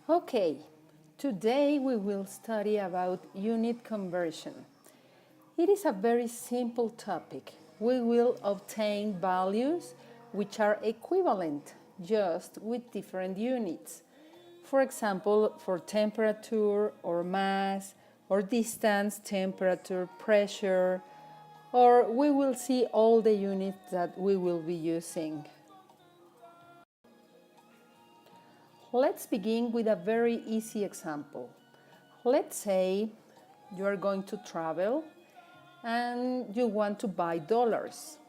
Okay, today we will study about unit conversion. It is a very simple topic. We will obtain values which are equivalent, just with different units. For example, for temperature or mass or distance, temperature, pressure, or we will see all the units that we will be using. Let's begin with a very easy example. Let's say you are going to travel and you want to buy dollars.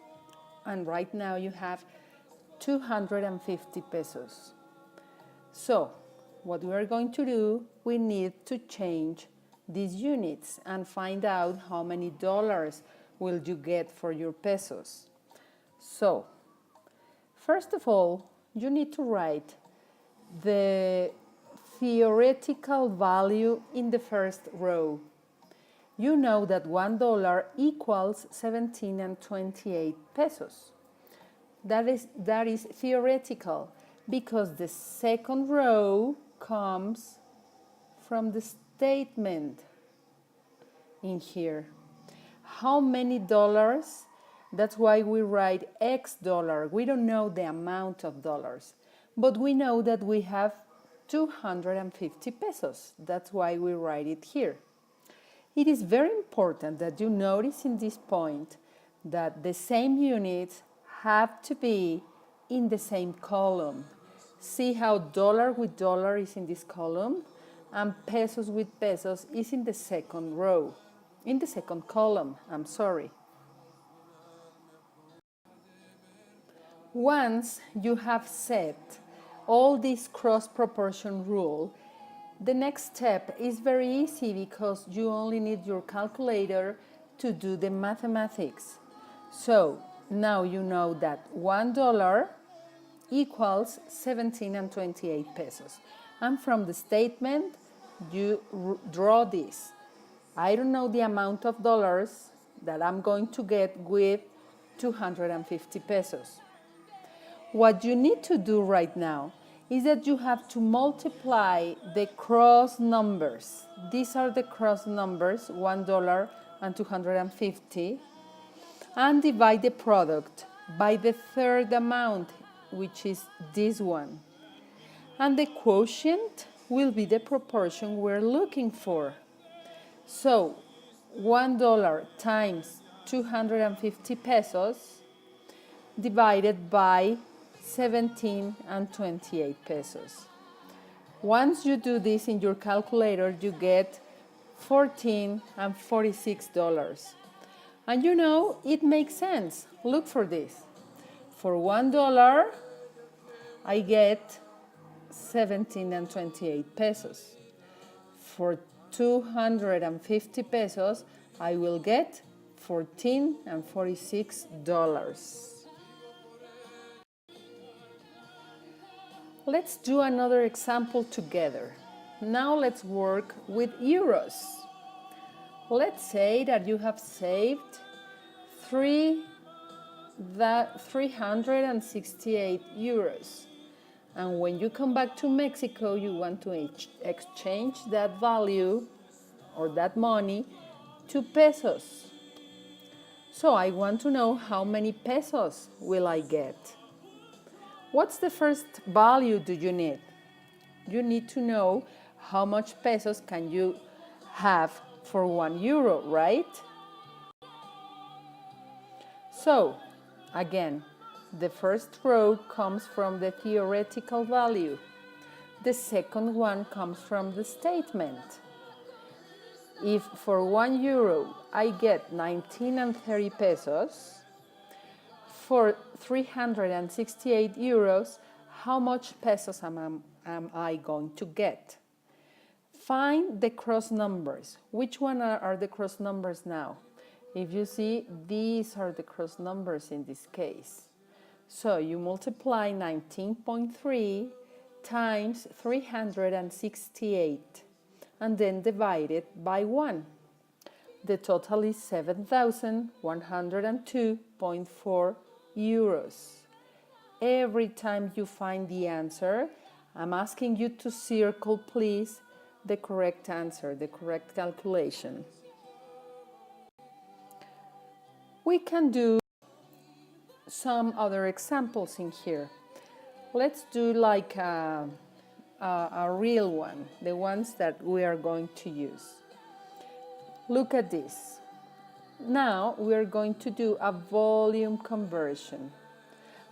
And right now you have 250 pesos. So, what we are going to do, we need to change these units and find out how many dollars will you get for your pesos. So, first of all, you need to write the theoretical value in the first row. You know that $1 equals 17 and 28 pesos. That is theoretical because the second row comes from the statement in here. How many dollars? That's why we write X dollar. We don't know the amount of dollars. But we know that we have 250 pesos. That's why we write it here. It is very important that you notice in this point that the same units have to be in the same column. See how dollar with dollar is in this column and pesos with pesos is in the second row, in the second column, I'm sorry. Once you have set all this cross proportion rule, the next step is very easy because you only need your calculator to do the mathematics. So now you know that $1 equals 17 and 28 pesos. And from the statement, you draw this. I don't know the amount of dollars that I'm going to get with 250 pesos. What you need to do right now is that you have to multiply the cross numbers. These are the cross numbers, $1 and 250, and divide the product by the third amount, which is this one. And the quotient will be the proportion we're looking for. So, $1 times 250 pesos divided by 17 and 28 pesos. Once you do this in your calculator, you get $14 and $46. And you know, it makes sense. Look for this. For $1, I get 17 and 28 pesos. For 250 pesos, I will get $14 and $46. Let's do another example together. Now let's work with euros. Let's say that you have saved 368 euros. And when you come back to Mexico, you want to exchange that value or that money to pesos. So I want to know how many pesos will I get. What's the first value do you need? You need to know how much pesos can you have for €1, right? So, again, the first row comes from the theoretical value. The second one comes from the statement. If for €1 I get 19 and 30 pesos, for 368 euros, how much pesos am I going to get? Find the cross numbers. Which one are the cross numbers now? If you see, these are the cross numbers in this case. So you multiply 19.3 times 368 and then divide it by 1. The total is 7,102.4 euros. Every time you find the answer, I'm asking you to circle, please, the correct answer, the correct calculation. We can do some other examples in here. Let's do like a real one, the ones that we are going to use. Look at this. Now we are going to do a volume conversion.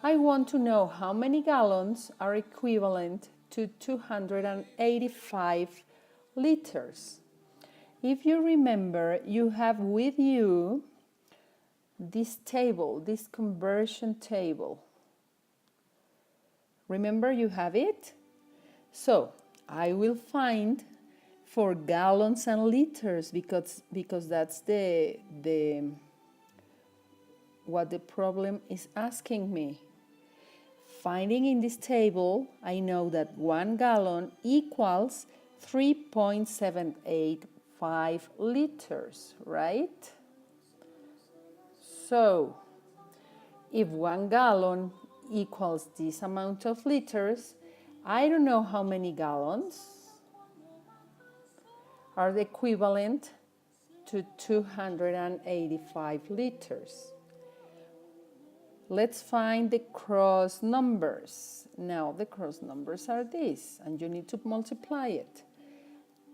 I want to know how many gallons are equivalent to 285 liters. If you remember, you have with you this table, this conversion table. Remember, you have it? So I will find for gallons and liters because that's what the problem is asking me. Finding in this table, I know that 1 gallon equals 3.785 liters, right? So, if 1 gallon equals this amount of liters, I don't know how many gallons are the equivalent to 285 liters. Let's find the cross numbers. Now the cross numbers are these, and you need to multiply it.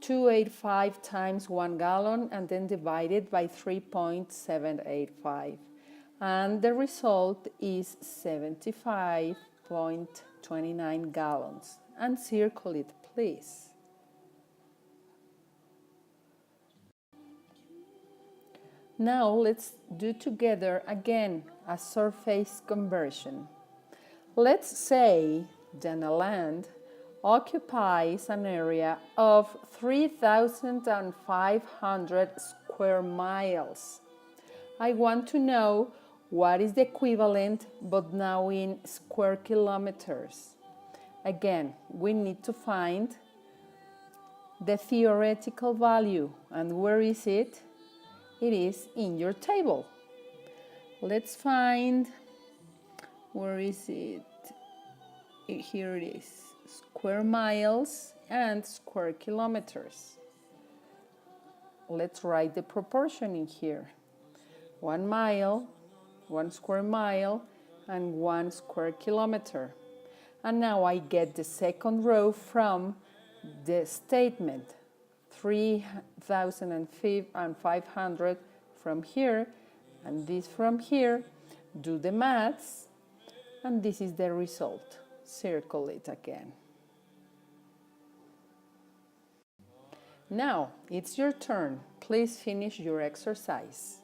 285 times 1 gallon and then divide it by 3.785. And the result is 75.29 gallons. And circle it, please. Now let's do together again a surface conversion. Let's say that a land occupies an area of 3,500 square miles. I want to know what is the equivalent, but now in square kilometers. Again, we need to find the theoretical value. And where is it? It is in your table. Let's find, where is it? Here it is, square miles and square kilometers. Let's write the proportion in here. 1 mile, 1 square mile, and 1 square kilometer. And now I get the second row from the statement. 3,500 from here, and this from here. Do the maths, and this is the result. Circle it again. Now, it's your turn. Please finish your exercise.